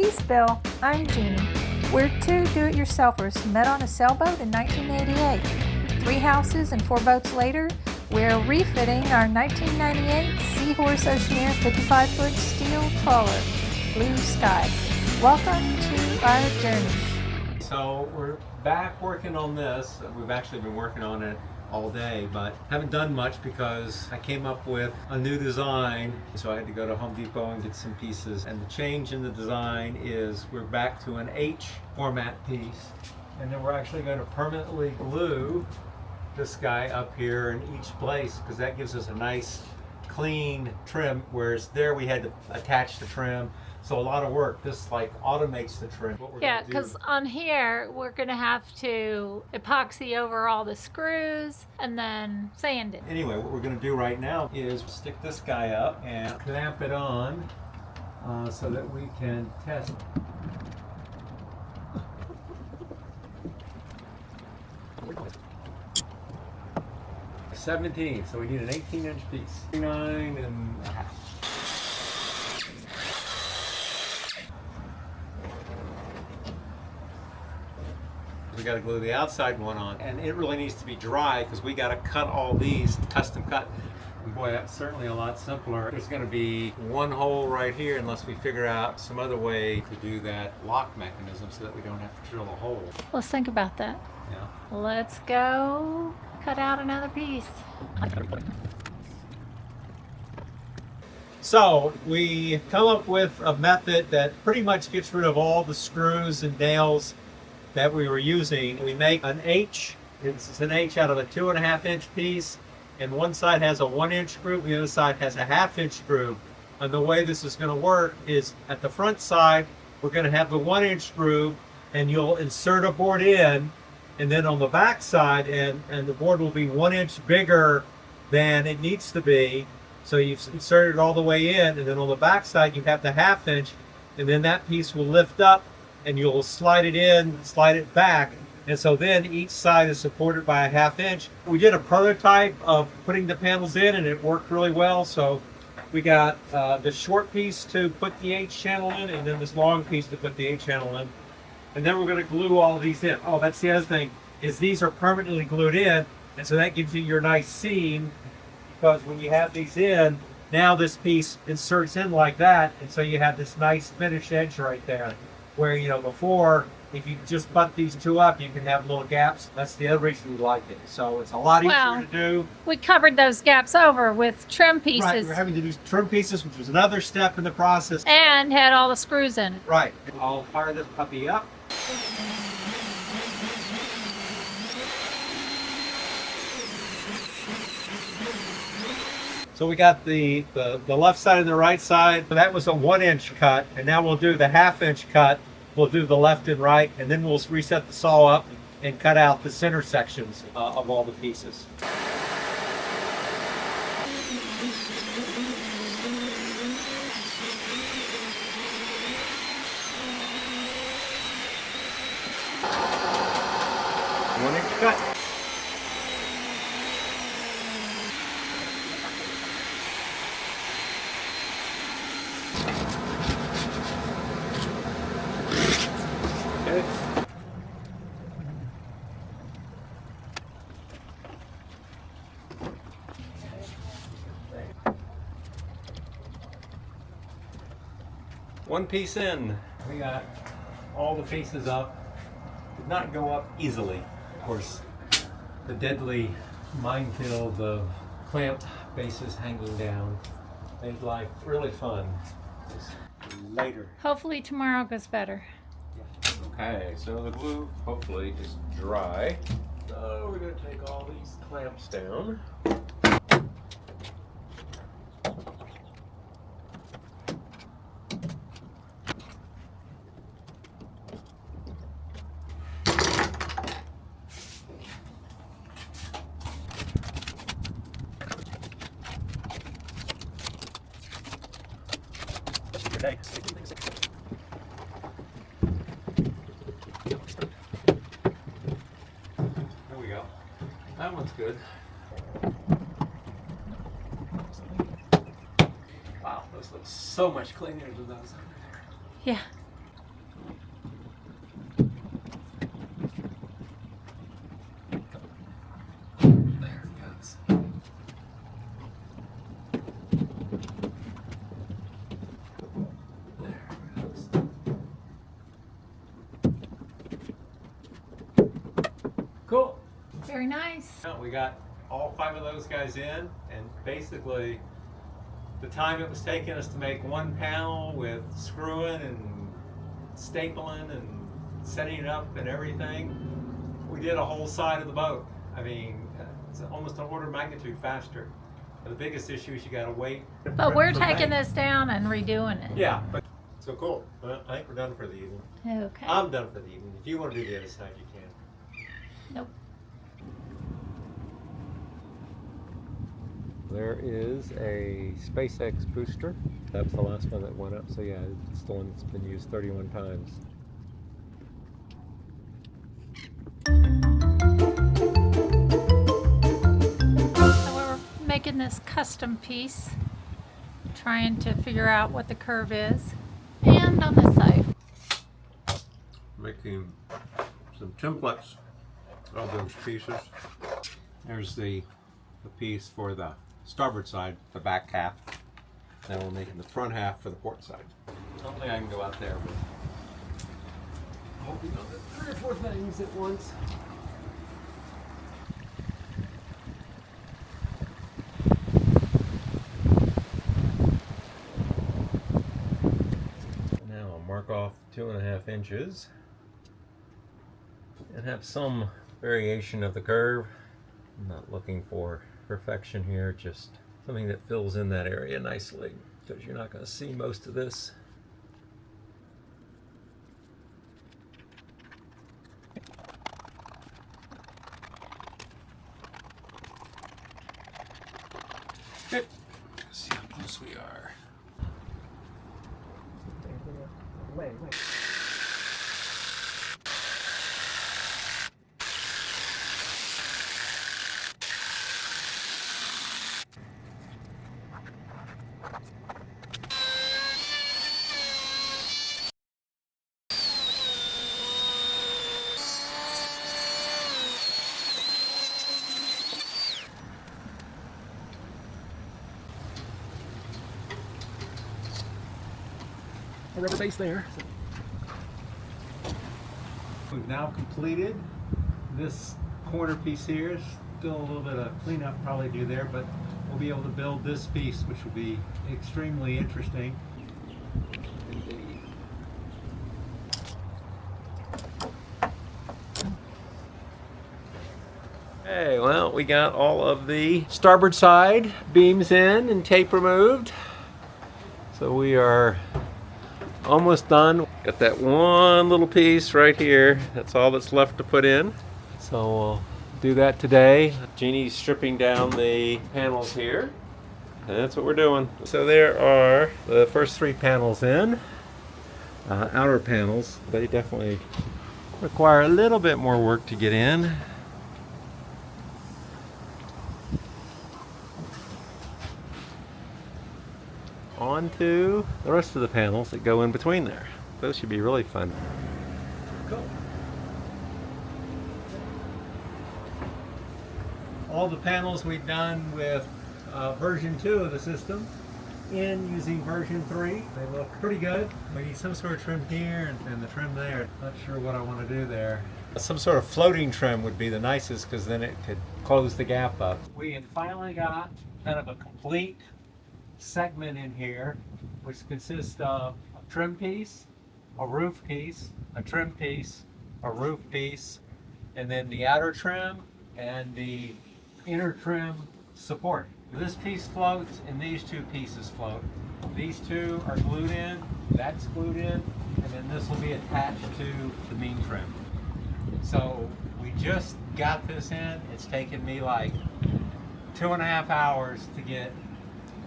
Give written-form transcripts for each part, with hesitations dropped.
Peace, Bill. I'm Jeannie. We're two do-it-yourselfers who met on a sailboat in 1988. 3 houses and 4 boats later, we're refitting our 1998 Seahorse Oceaneer 55-foot steel trawler, Blue Sky. Welcome to our journey. So we're back working on this. We've actually been working on it all day, but haven't done much because I came up with a new design, so I had to go to Home Depot and get some pieces. And the change in the design is we're back to an H format piece, and then we're actually going to permanently glue this guy up here in each place because that gives us a nice clean trim, whereas there we had to attach the trim. So a lot of work. This like automates the trim. Yeah, because on here we're going to have to epoxy over all the screws and then sand it. Anyway, what we're going to do right now is stick this guy up and clamp it on so that we can test. 17, so we need an 18-inch piece. 9 and a half. We got to glue the outside one on, and it really needs to be dry because we got to cut all these custom cut. Boy, that's certainly a lot simpler. There's going to be one hole right here unless we figure out some other way to do that lock mechanism so that we don't have to drill a hole. Let's think about that. Yeah. Let's go cut out another piece. So we come up with a method that pretty much gets rid of all the screws and nails that we were using. We make an H. It's an H out of a 2.5-inch piece, and one side has a 1-inch groove, the other side has a 1/2-inch groove. And the way this is going to work is at the front side we're going to have the 1-inch groove, and you'll insert a board in, and then on the back side, and the board will be 1 inch bigger than it needs to be. So you've inserted it all the way in, and then on the back side you have the 1/2 inch, and then that piece will lift up and you'll slide it in, slide it back, and so then each side is supported by a 1/2 inch. We did a prototype of putting the panels in and it worked really well. So we got the short piece to put the H channel in, and then this long piece to put the H channel in. And then we're going to glue all of these in. Oh, that's the other thing, is these are permanently glued in, and so that gives you your nice seam, because when you have these in, now this piece inserts in like that, and so you have this nice finish edge right there. Where, you know, before, if you just butt these two up, you can have little gaps. That's the other reason we like it. So it's a lot easier to do. We covered those gaps over with trim pieces. Right, we're having to do trim pieces, which was another step in the process. And had all the screws in it. Right. I'll fire this puppy up. So we got the left side and the right side. That was a 1-inch cut, and now we'll do the 1/2 inch cut. We'll do the left and right, and then we'll reset the saw up and cut out the center sections of all the pieces. One-inch cut. One piece in. We got all the pieces up. Did not go up easily. Of course, the deadly minefield of clamped bases hanging down made life really fun. Later. Hopefully tomorrow goes better. Okay, so the glue hopefully is dry. So we're going to take all these clamps down. Okay. There we go. That one's good. Wow, those look so much cleaner than those over there. Yeah. Very nice. We got all 5 of those guys in, and basically the time it was taking us to make one panel with screwing and stapling and setting it up and everything, we did a whole side of the boat. I mean, it's almost an order of magnitude faster. The biggest issue is you gotta wait. But we're taking this down and redoing it. Yeah, but so cool. Well, I think we're done for the evening. Okay. I'm done for the evening. If you want to do the other side, you can. Nope. There is a SpaceX Booster. That's the last one that went up. So yeah, it's the one that's been used 31 times. So we're making this custom piece, trying to figure out what the curve is. And on this side. Making some templates of those pieces. There's the piece for the starboard side, the back half. Then we're making the front half for the port side. Hopefully I can go out there with hoping on the 3 or 4 things at once. Now I'll mark off 2.5 inches and have some variation of the curve. I'm not looking for perfection here, just something that fills in that area nicely, because you're not going to see most of this. Good. Let's see how close we are. A rubber base there. We've now completed this corner piece here. Still a little bit of cleanup probably do there, but we'll be able to build this piece, which will be extremely interesting. Okay, well, we got all of the starboard side beams in and tape removed. So we are almost done. Got that one little piece right here. That's all that's left to put in. So we'll do that today. Jeannie's stripping down the panels here. And that's what we're doing. So there are the first 3 panels in. Outer panels. They definitely require a little bit more work to get in. Onto the rest of the panels that go in between there. Those should be really fun. Cool. All the panels we've done with version 2 of the system in using version 3. They look pretty good. We need some sort of trim here and the trim there. Not sure what I want to do there. Some sort of floating trim would be the nicest, because then it could close the gap up. We have finally got kind of a complete segment in here, which consists of a trim piece, a roof piece, a trim piece, a roof piece, and then the outer trim and the inner trim support. This piece floats and these 2 pieces float. These 2 are glued in, that's glued in, and then this will be attached to the main trim. So we just got this in. It's taken me like 2.5 hours to get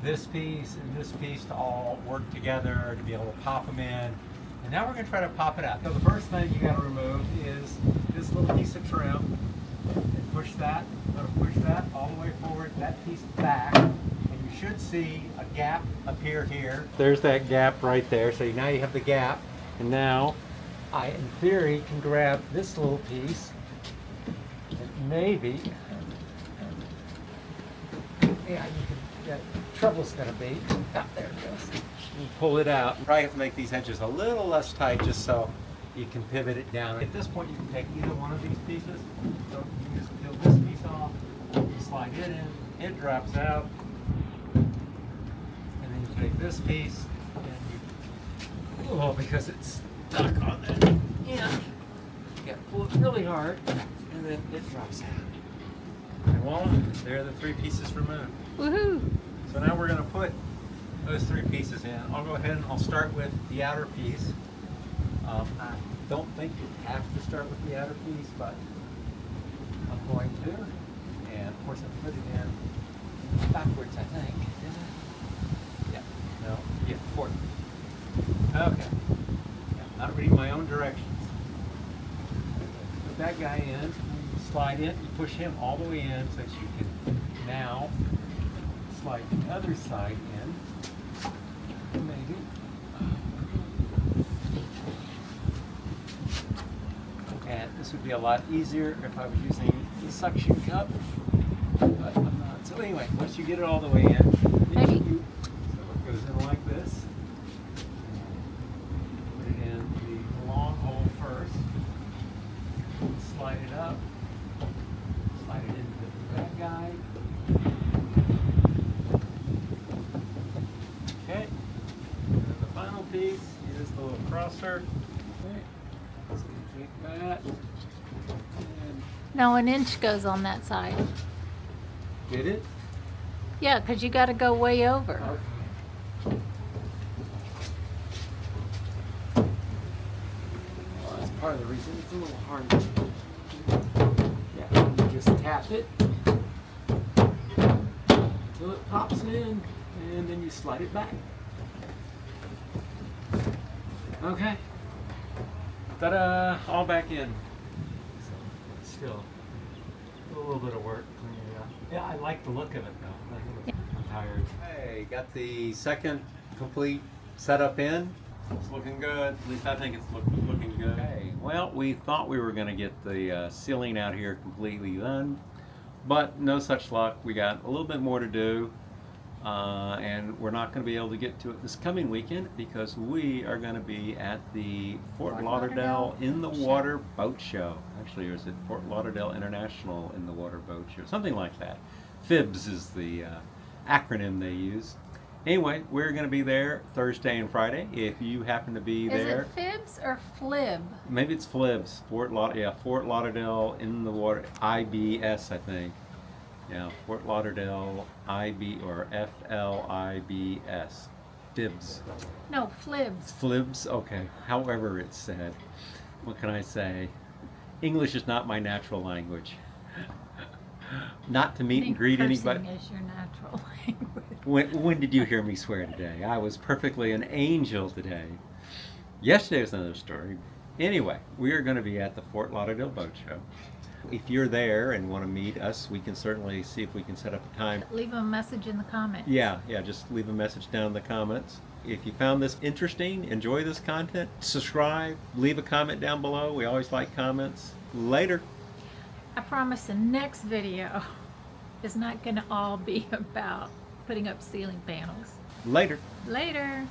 this piece and this piece to all work together, to be able to pop them in. And now we're going to try to pop it out. So the first thing you got to remove is this little piece of trim. And push that. I'm going to push that all the way forward, that piece back. And you should see a gap appear here. There's that gap right there. So now you have the gap. And now I, in theory, can grab this little piece and maybe, yeah, you can, that trouble's gonna be, there it goes. You pull it out. Probably have to make these edges a little less tight just so you can pivot it down. At this point, you can take either one of these pieces. So you just peel this piece off, you slide it in, it drops out, and then you take this piece and you, oh, because it's stuck on that end, you got to pull it really hard, and then it drops out. And voila, there are the 3 pieces removed. Woohoo! So now we're going to put those 3 pieces in. I'll go ahead and I'll start with the outer piece. I don't think you have to start with the outer piece, but I'm going to. And of course I put it in backwards, I think. Yeah. No. Yeah, forward. Okay. Yeah, not reading my own directions. Put that guy in, slide in, you push him all the way in so that you can now slide the other side in. Maybe. And this would be a lot easier if I was using the suction cup, but I'm not. So anyway, once you get it all the way in, so it goes in like this. Put it in the long hole first. Slide it up. Slide it into that guy. Okay. And then the final piece is the little crosser. Okay. So you take that. And No, an inch goes on that side. did it? Yeah, because you got to go way over. Okay. Well, that's part of the reason it's a little hard. Yeah, you just tap it until it pops in, and then you slide it back. Okay. Ta-da! All back in. Still a little bit of work cleaning it up. Yeah, I like the look of it though. I'm tired. Hey, got the second complete setup in. It's looking good. At least I think it's looking good. Okay. Well, we thought we were going to get the ceiling out here completely done, but no such luck. We got a little bit more to do. And we're not going to be able to get to it this coming weekend because we are going to be at the Fort Lauderdale in the Water Boat Show. Actually, or is it Fort Lauderdale International in the Water Boat Show? Something like that. FIBS is the acronym they use. Anyway, we're going to be there Thursday and Friday. If you happen to be there. Is it fibs or flib? Maybe it's FLIBS. Fort Lauderdale in the Water, IBS, I think. Yeah, Fort Lauderdale IB or FLIBS. FIBS. No, flibs. FLIBS, okay. However it's said. What can I say? English is not my natural language. Not to meet and greet anybody. Cursing is your natural language. When did you hear me swear today? I was perfectly an angel today. Yesterday was another story. Anyway, we are going to be at the Fort Lauderdale Boat Show. If you're there and want to meet us, we can certainly see if we can set up a time. Leave a message in the comments. Yeah, just leave a message down in the comments. If you found this interesting, enjoy this content, subscribe, leave a comment down below. We always like comments. Later. I promise the next video is not going to all be about putting up ceiling panels. Later. Later.